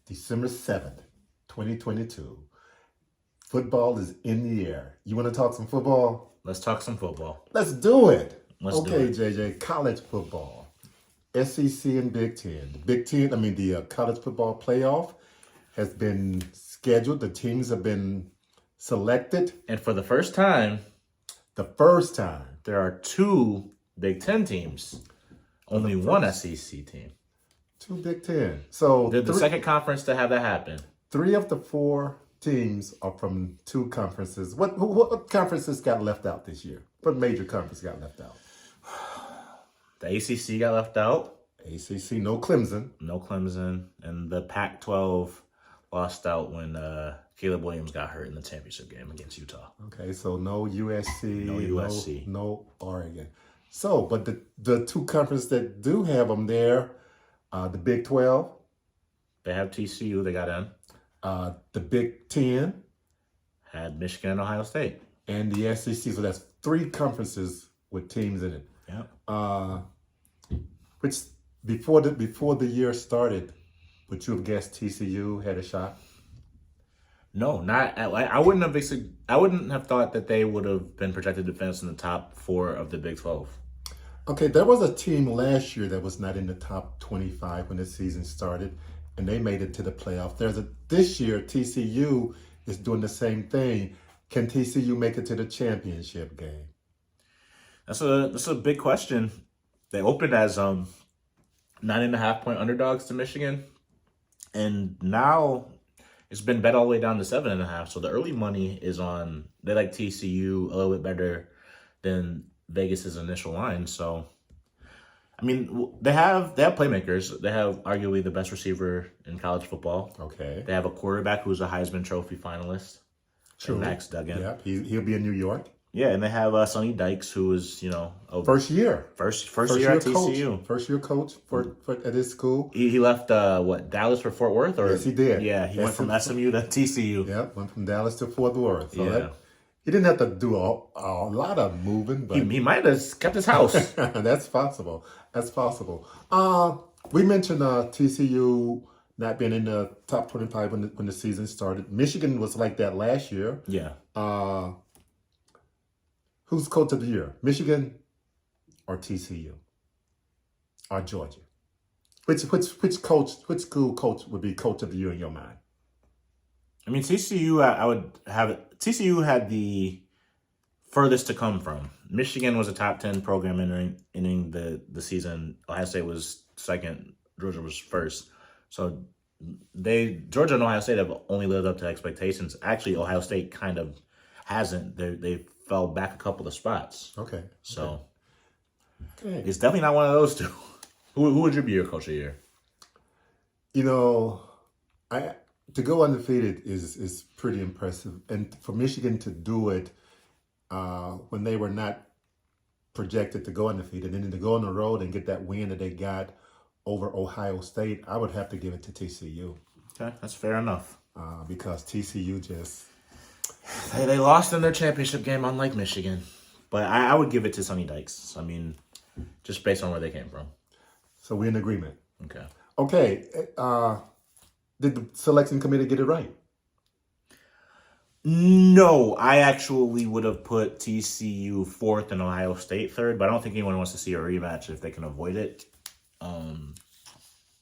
December 7th, 2022. Football is in the air. You want to talk some football? Let's talk some football. Let's do it. Let's do Okay, it. JJ, college football. SEC and Big Ten. The college football playoff has been scheduled. The teams have been selected. And for the first time, there are two Big Ten teams. Only one SEC team. two Big Ten. So They're the second conference to have that happen. 3 of the 4 teams are from 2 conferences. What conferences got left out this year? What major conference got left out? The ACC got left out. ACC, no Clemson. No Clemson. And the Pac-12 lost out when Caleb Williams got hurt in the championship game against Utah. Okay, so no USC. No USC. No Oregon. So, but the 2 conferences that do have them there, the Big 12. They have TCU. They got in. The Big 10. Had Michigan and Ohio State. And the SEC. So that's 3 conferences with teams in it. Yeah. Which before the year started, would you have guessed TCU had a shot? No, not. I wouldn't have thought that they would have been projected to finish in the top 4 of the Big 12. Okay, there was a team last year that was not in the top 25 when the season started, and they made it to the playoff. This year, TCU is doing the same thing. Can TCU make it to the championship game? That's a big question. They opened as 9.5-point underdogs to Michigan, and now it's been bet all the way down to 7.5. So the early money is on. They like TCU a little bit better than Vegas's initial line. So, I mean, they have playmakers. They have arguably the best receiver in college football. Okay. They have a quarterback who's a Heisman Trophy finalist. True. Max Duggan. Yeah, he'll be in New York. Yeah, and they have Sonny Dykes, who is a first year at TCU. First year coach for at his school. He left Dallas for Fort Worth, or yes, he did. Yeah, he went from SMU to TCU. Yeah, went from Dallas to Fort Worth. So yeah. He didn't have to do a lot of moving, but he might have kept his house. That's possible. We mentioned TCU not being in the top 25 when the season started. Michigan was like that last year. Yeah. Who's coach of the year? Michigan or TCU? Or Georgia? Which school coach would be coach of the year in your mind? I mean, TCU, I would have it. TCU had the furthest to come from. Michigan was a top 10 program entering the season. Ohio State was second. Georgia was first. So Georgia and Ohio State have only lived up to expectations. Actually, Ohio State kind of hasn't. They fell back a couple of spots. Okay. So okay. It's definitely not one of those two. Who would you be your coach of the year? To go undefeated is pretty impressive, and for Michigan to do it when they were not projected to go undefeated, and then to go on the road and get that win that they got over Ohio State, I would have to give it to TCU. Okay, that's fair enough. Because TCU just they lost in their championship game, unlike Michigan, but I would give it to Sonny Dykes. I mean, just based on where they came from. So we're in agreement. Okay. Did the selection committee get it right? No, I actually would have put TCU 4th and Ohio State 3rd, but I don't think anyone wants to see a rematch if they can avoid it. I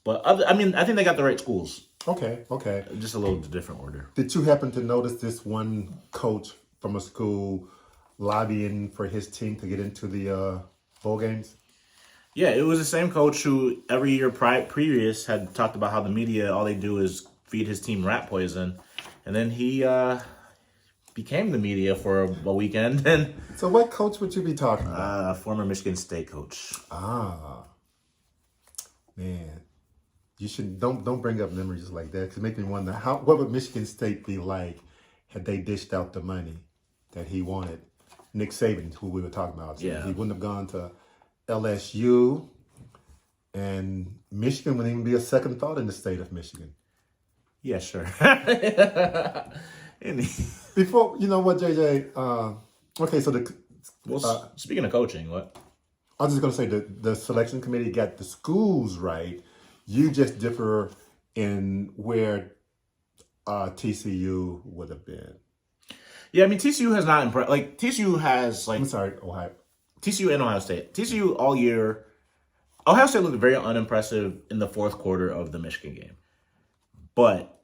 think they got the right schools. Okay. Just a little different order. Did you happen to notice this one coach from a school lobbying for his team to get into the bowl games? Yeah, it was the same coach who every year previous had talked about how the media, all they do is feed his team rat poison. And then he became the media for a weekend. And so what coach would you be talking about? Former Michigan State coach. Man. You should don't bring up memories like that, because it makes me wonder what would Michigan State be like had they dished out the money that he wanted. Nick Saban, who we were talking about, yeah. He wouldn't have gone to LSU, and Michigan wouldn't even be a second thought in the state of Michigan. Yeah, sure. Before, you know what, JJ? Okay, so speaking of coaching, what? I was just going to say the selection committee got the schools right. You just differ in where TCU would have been. Yeah, I mean TCU has not impressed. Like TCU has like I'm sorry, Ohio. TCU and Ohio State. TCU all year. Ohio State looked very unimpressive in the fourth quarter of the Michigan game, but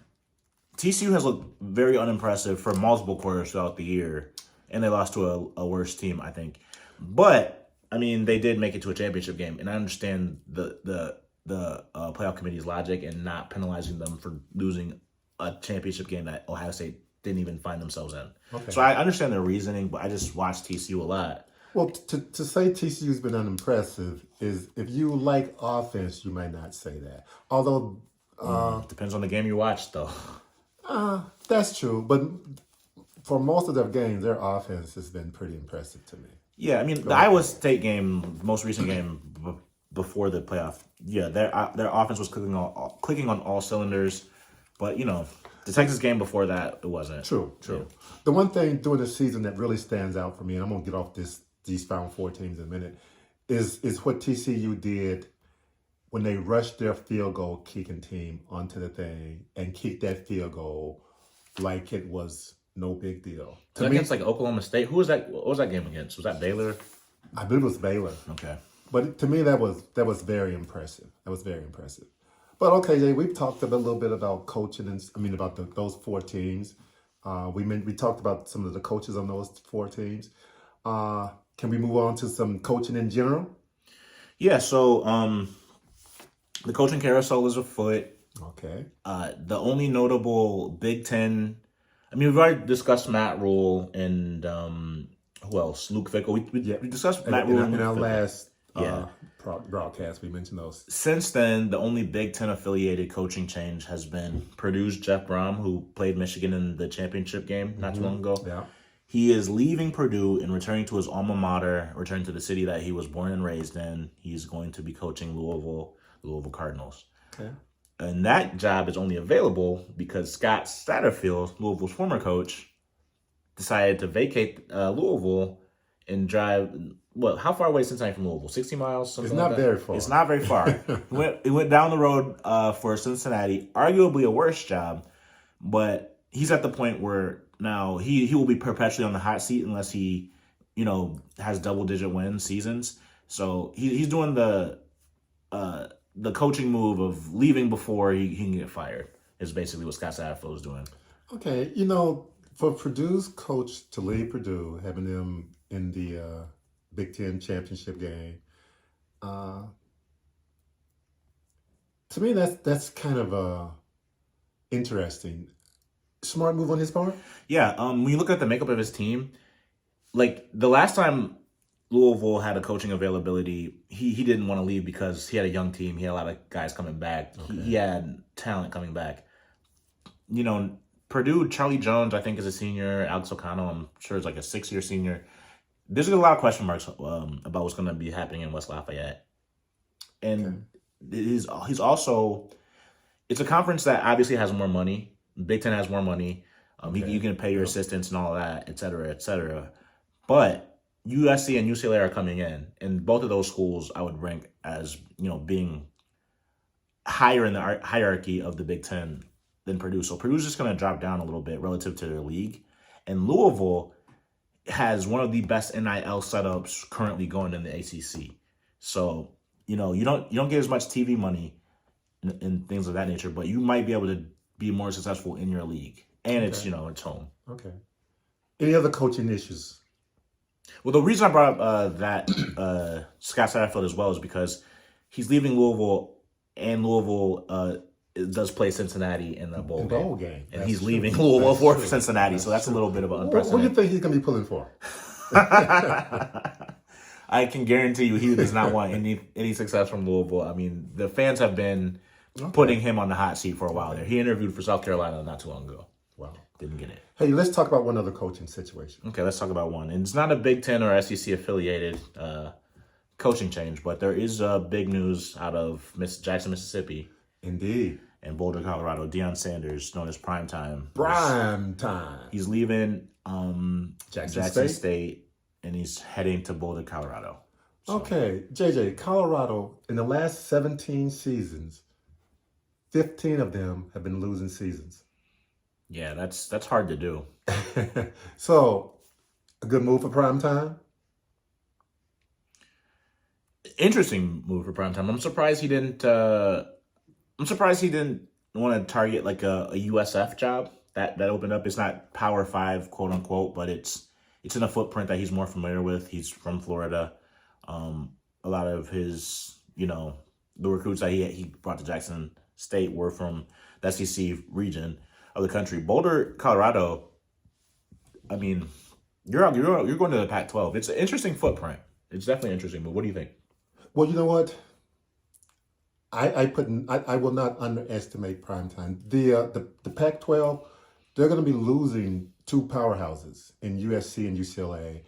TCU has looked very unimpressive for multiple quarters throughout the year, and they lost to a worse team, I think. But I mean, they did make it to a championship game, and I understand the playoff committee's logic and not penalizing them for losing a championship game that Ohio State didn't even find themselves in. Okay. So I understand their reasoning, but I just watched TCU a lot. Well, to say TCU's been unimpressive is, if you like offense, you might not say that. Although depends on the game you watch, though. That's true, but for most of their games, their offense has been pretty impressive to me. Yeah, I mean, the Iowa State game, most recent game before the playoff, yeah, their offense was clicking on all cylinders, but you know, the Texas game before that, it wasn't. True. Yeah. The one thing during the season that really stands out for me, and I'm gonna get off these Final Four teams in a minute, is what TCU did when they rushed their field goal kicking team onto the thing and kicked that field goal like it was no big deal. Was that against like Oklahoma State? Who was that? What was that game against? Was that Baylor? I believe it was Baylor. Okay. But to me, that was very impressive. But okay, Jay, we've talked a little bit about coaching, and about those four teams. We talked about some of the coaches on those four teams. Can we move on to some coaching in general? Yeah. So the coaching carousel is afoot. Okay. The only notable Big Ten. I mean, we've already discussed Matt Rule and who else? Luke Fickell. We discussed Matt Rule in our last Yeah. broadcast. We mentioned those. Since then, the only Big Ten affiliated coaching change has been Purdue's Jeff Brohm, who played Michigan in the championship game not too long ago. Yeah. He is leaving Purdue and returning to his alma mater, returning to the city that he was born and raised in. He's going to be coaching Louisville Cardinals. Okay. And that job is only available because Scott Satterfield, Louisville's former coach, decided to vacate Louisville and drive. Well, how far away is Cincinnati from Louisville? 60 miles? It's not very far. It's not very far. He went down the road for Cincinnati, arguably a worse job, but he's at the point where now he will be perpetually on the hot seat unless he, has double-digit win seasons. So he's doing the coaching move of leaving before he can get fired is basically what Scott Satterfield is doing. Okay, for Purdue's coach to leave Purdue, having them in the Big Ten championship game, to me that's kind of interesting. Smart move on his part. Yeah, when you look at the makeup of his team, like the last time Louisville had a coaching availability, he didn't want to leave because he had a young team. He had a lot of guys coming back. Okay. He had talent coming back. Purdue, Charlie Jones, I think, is a senior. Alex O'Connell, I'm sure, is like a 6-year senior. There's a lot of question marks about what's going to be happening in West Lafayette. And he's also, it's a conference that obviously has more money. Big Ten has more money. You can pay your assistants and all that, et cetera, et cetera. But USC and UCLA are coming in, and both of those schools I would rank as being higher in the hierarchy of the Big Ten than Purdue. So Purdue's just going to drop down a little bit relative to their league, and Louisville has one of the best NIL setups currently going in the ACC. So you don't get as much TV money and things of that nature, but you might be able to be more successful in your league, and it's it's home. Okay. Any other coaching issues? Well, the reason I brought up that Scott Satterfield as well is because he's leaving Louisville, and Louisville does play Cincinnati in the bowl game. And he's leaving Louisville for Cincinnati, so that's a little bit of an unprecedented. What do you think he's going to be pulling for? I can guarantee you he does not want any success from Louisville. I mean, the fans have been putting him on the hot seat for a while there. He interviewed for South Carolina not too long ago. Wow. Didn't get it. Hey, let's talk about one other coaching situation. Okay, let's talk about one. And it's not a Big Ten or SEC affiliated coaching change, but there is big news out of Jackson, Mississippi. Indeed. And Boulder, Colorado. Deion Sanders, known as Primetime. He's leaving Jackson State, and he's heading to Boulder, Colorado. So. Okay, JJ, Colorado, in the last 17 seasons, 15 of them have been losing seasons. Yeah, that's hard to do. So, a good move for prime time. Interesting move for primetime. I'm surprised he didn't. I'm surprised he didn't want to target like a USF job that opened up. It's not Power 5, quote unquote, but it's in a footprint that he's more familiar with. He's from Florida. A lot of his, the recruits that he brought to Jackson State were from the SEC region of the country. Boulder, Colorado. I mean, you're going to the Pac-12. It's an interesting footprint. It's definitely interesting. But what do you think? Well, you know what? I will not underestimate primetime. The Pac-12, they're going to be losing two powerhouses in USC and UCLA.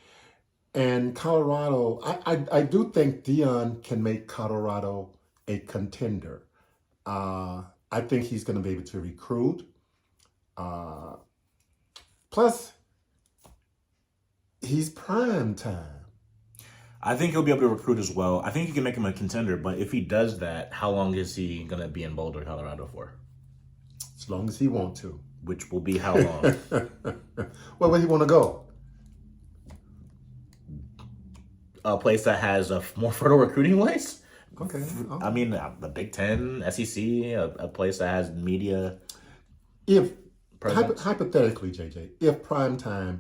And Colorado, I do think Deion can make Colorado a contender. I think he's going to be able to recruit. Plus, he's prime time. I think he'll be able to recruit as well. I think you can make him a contender, but if he does that, how long is he going to be in Boulder, Colorado for? As long as he wants to. Which will be how long? Well, where do you want to go? A place that has a more fertile recruiting ways? Okay. I mean, the Big Ten, SEC, a place that has media. If presence. hypothetically, JJ, if primetime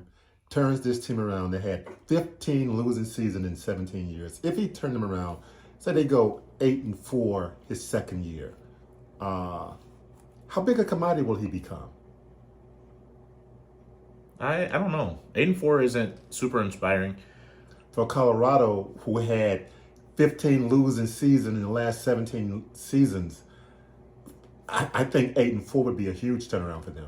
turns this team around, they had 15 losing seasons in 17 years. If he turned them around, say they go 8-4 his second year, how big a commodity will he become? I don't know. 8-4 isn't super inspiring. For Colorado, who had 15 losing seasons in the last 17 seasons, I think 8-4 would be a huge turnaround for them.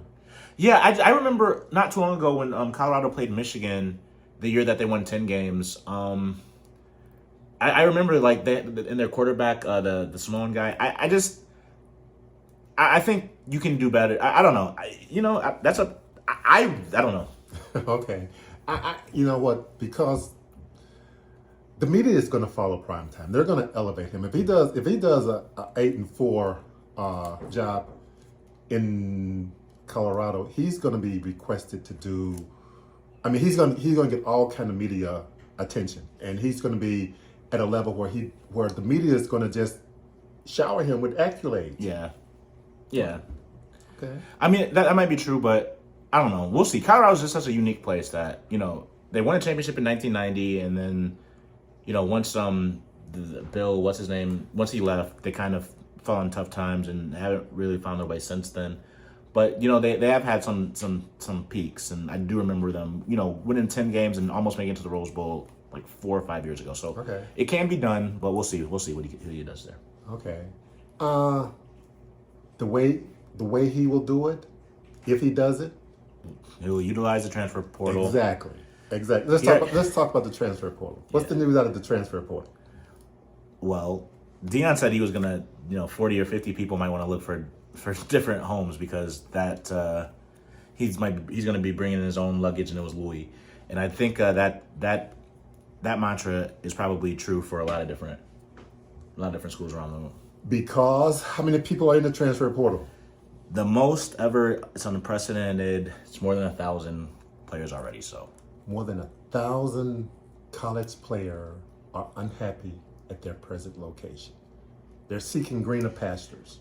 Yeah, I remember not too long ago when Colorado played Michigan, the year that they won 10 games. I remember like they, in their quarterback, the Samoan guy. I think you can do better. I don't know. I don't know. Okay, you know what? Because the media is going to follow primetime. They're going to elevate him. If he does a 8-4 job in Colorado, he's going to be requested to do. I mean, he's going to get all kind of media attention, and he's going to be at a level where the media is going to just shower him with accolades. Yeah. Okay. I mean, that might be true, but I don't know. We'll see. Colorado's just such a unique place that they won a championship in 1990, and then once Bill, what's his name, once he left, they kind of fell on tough times and haven't really found their way since then. But they have had some peaks, and I do remember them winning 10 games and almost making it to the Rose Bowl like 4 or 5 years ago. So okay, it can be done, but we'll see what he does there. Okay, the way he will do it, if he does it, he'll utilize the transfer portal. Exactly. Let's talk about the transfer portal. What's the news out of the transfer portal? Well, Deion said he was gonna 40 or 50 people might want to look for different homes because that he's going to be bringing his own luggage, and it was Louis. And I think that mantra is probably true for a lot of different schools around the world. Because how many people are in the transfer portal? The most ever. It's unprecedented. It's more than 1,000 players already. So more than 1,000 college players are unhappy at their present location. They're seeking greener pastures.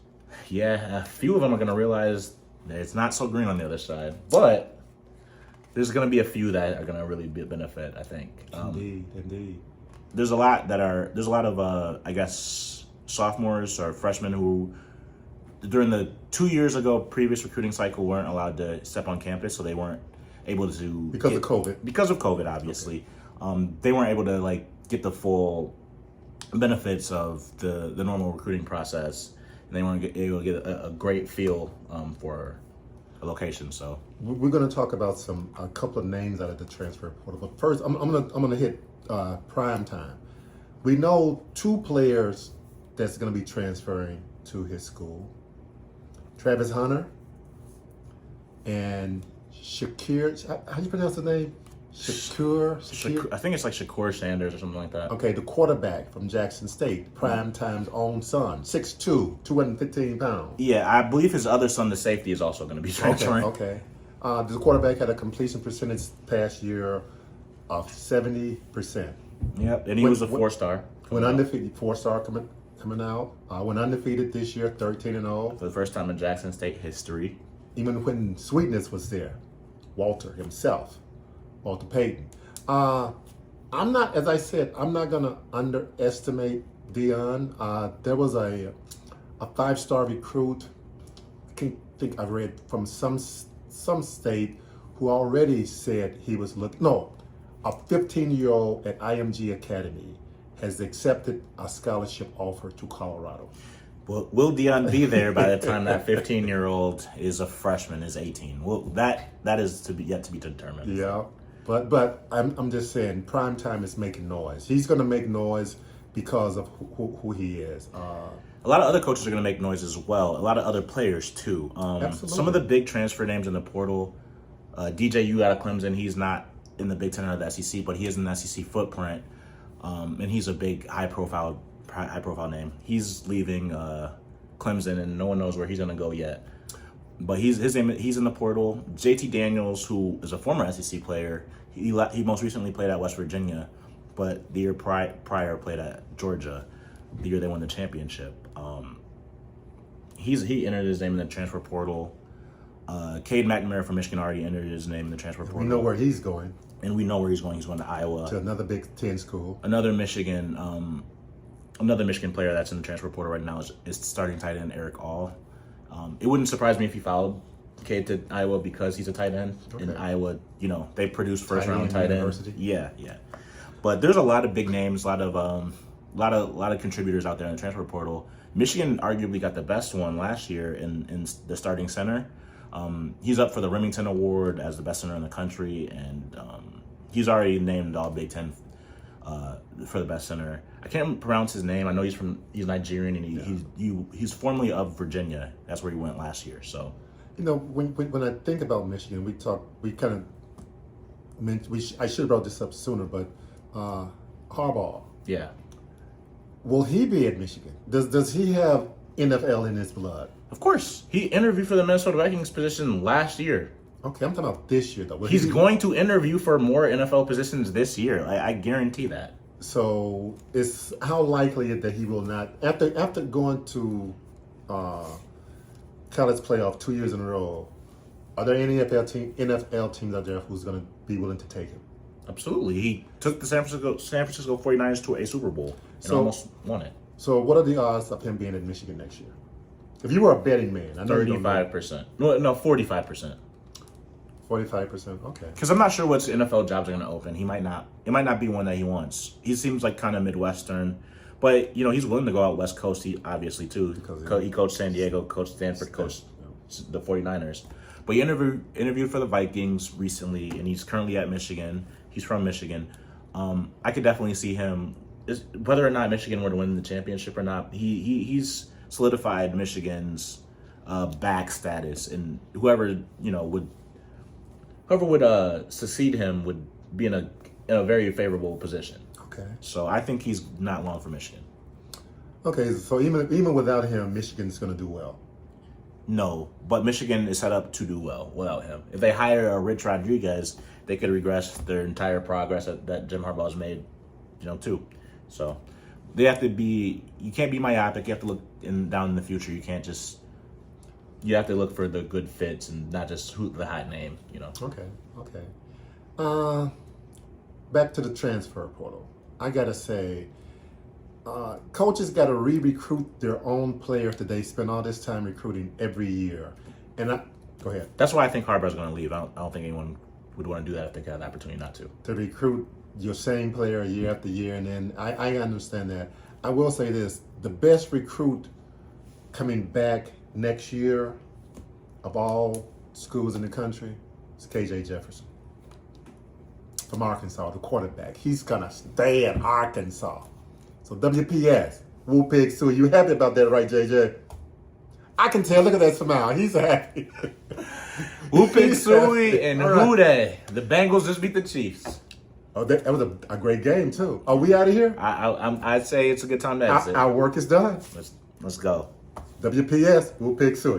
Yeah, a few of them are going to realize that it's not so green on the other side. But there's going to be a few that are going to really benefit, I think. Indeed. There's a lot of, I guess, sophomores or freshmen who, during the 2 years ago previous recruiting cycle, weren't allowed to step on campus, so they weren't able to... Because of COVID. Because of COVID, obviously. Okay. They weren't able to, get the full benefits of the normal recruiting process. And they weren't able to get a great feel for a location. So we're going to talk about a couple of names out of the transfer portal. But first, I'm gonna hit prime time. We know 2 players that's going to be transferring to his school: Travis Hunter and Shakir. How do you pronounce the name? Shakur. I think it's like Shakur Sanders or something like that. Okay, the quarterback from Jackson State, prime time's own son, 6'2", 215 pounds. Yeah, I believe his other son, the safety, is also going to be transferring. Okay. The quarterback had a completion percentage past year of 70%. Yep, and he was a 4-star. When undefeated, 4-star coming out. When undefeated this year, 13-0. For the first time in Jackson State history. Even when Sweetness was there, Walter himself, Walter Payton. I'm not, as I said, I'm not gonna underestimate Deion. There was a 5-star recruit. I think I read from some state who already said he was looking. No, a 15-year-old at IMG Academy has accepted a scholarship offer to Colorado. Well, will Deion be there by the time that 15-year-old is a freshman, is 18? Well, that is yet to be determined. Yeah, but I'm just saying, prime time is making noise. He's going to make noise because of who he is. A lot of other coaches are going to make noise as well. A lot of other players too. Absolutely. Some of the big transfer names in the portal. DJU out of Clemson. He's not in the Big Ten or the SEC, but he is in the SEC footprint, and he's a big high profile name. He's leaving Clemson, and no one knows where he's going to go yet. But he's in the portal. JT Daniels, who is a former SEC player, he most recently played at West Virginia, but the year prior played at Georgia, the year they won the championship. He entered his name in the transfer portal. Cade McNamara from Michigan already entered his name in the transfer portal. We know where he's going. And we know where he's going. He's going to Iowa. To another Big Ten school. Another Michigan player that's in the transfer portal right now is starting tight end Eric All. It wouldn't surprise me if he followed Cade to Iowa because he's a tight end. Okay. In Iowa, they produce first-round tight ends. Yeah. But there's a lot of big names, a lot of contributors out there in the transfer portal. Michigan arguably got the best one last year in the starting center. He's up for the Remington Award as the best center in the country, and he's already named all Big Ten for the best center. I can't pronounce his name. I know he's Nigerian, and he's formerly of Virginia. That's where he went last year. So, when I think about Michigan, I should have brought this up sooner, but Harbaugh. Yeah. Will he be at Michigan? Does he have NFL in his blood? Of course. He interviewed for the Minnesota Vikings position last year. Okay, I'm talking about this year, though. He's going to interview for more NFL positions this year. I guarantee that. So, how likely is that he will not, after going to college playoff 2 years in a row, are there any NFL teams out there who's going to be willing to take him? Absolutely. He took the San Francisco 49ers to a Super Bowl and almost won it. So what are the odds of him being at Michigan next year? If you were a betting man, I know 35%. No, 45%. 45%. Okay. Because I'm not sure what NFL jobs are going to open. It might not be one that he wants. He seems like kind of Midwestern, but he's willing to go out West Coast. He obviously too. He coached San Diego, coached Stanford, coached the 49ers. But he interviewed for the Vikings recently, and he's currently at Michigan. He's from Michigan. I could definitely see him, whether or not Michigan were to win the championship or not. He's solidified Michigan's back status, and whoever would succeed him would be in a very favorable position. Okay. So I think he's not long for Michigan. Okay, so even without him, Michigan's going to do well. No, but Michigan is set up to do well without him. If they hire a Rich Rodriguez, they could regress their entire progress that Jim Harbaugh's made, too. So they have to be. You can't be myopic. You have to look down in the future. You can't just. You have to look for the good fits and not just the hot name. Okay. Back to the transfer portal. I gotta say, coaches got to re-recruit their own players that they spend all this time recruiting every year. Go ahead. That's why I think Harbaugh's going to leave. I don't think anyone would want to do that if they got an opportunity not to. To recruit your same player year after year, and then I understand that. I will say this: the best recruit coming back next year of all schools in the country is KJ Jefferson from Arkansas, the quarterback. He's gonna stay at Arkansas. So WPS, Woo Pig Sue. You happy about that, right, JJ? I can tell. Look at that smile. He's happy. Who picked Suey and All right. who they? The Bengals just beat the Chiefs. Oh, that was a great game too. Are we out of here? I'd say it's a good time to exit. Our work is done. Let's go. WPS. We'll pick Suey.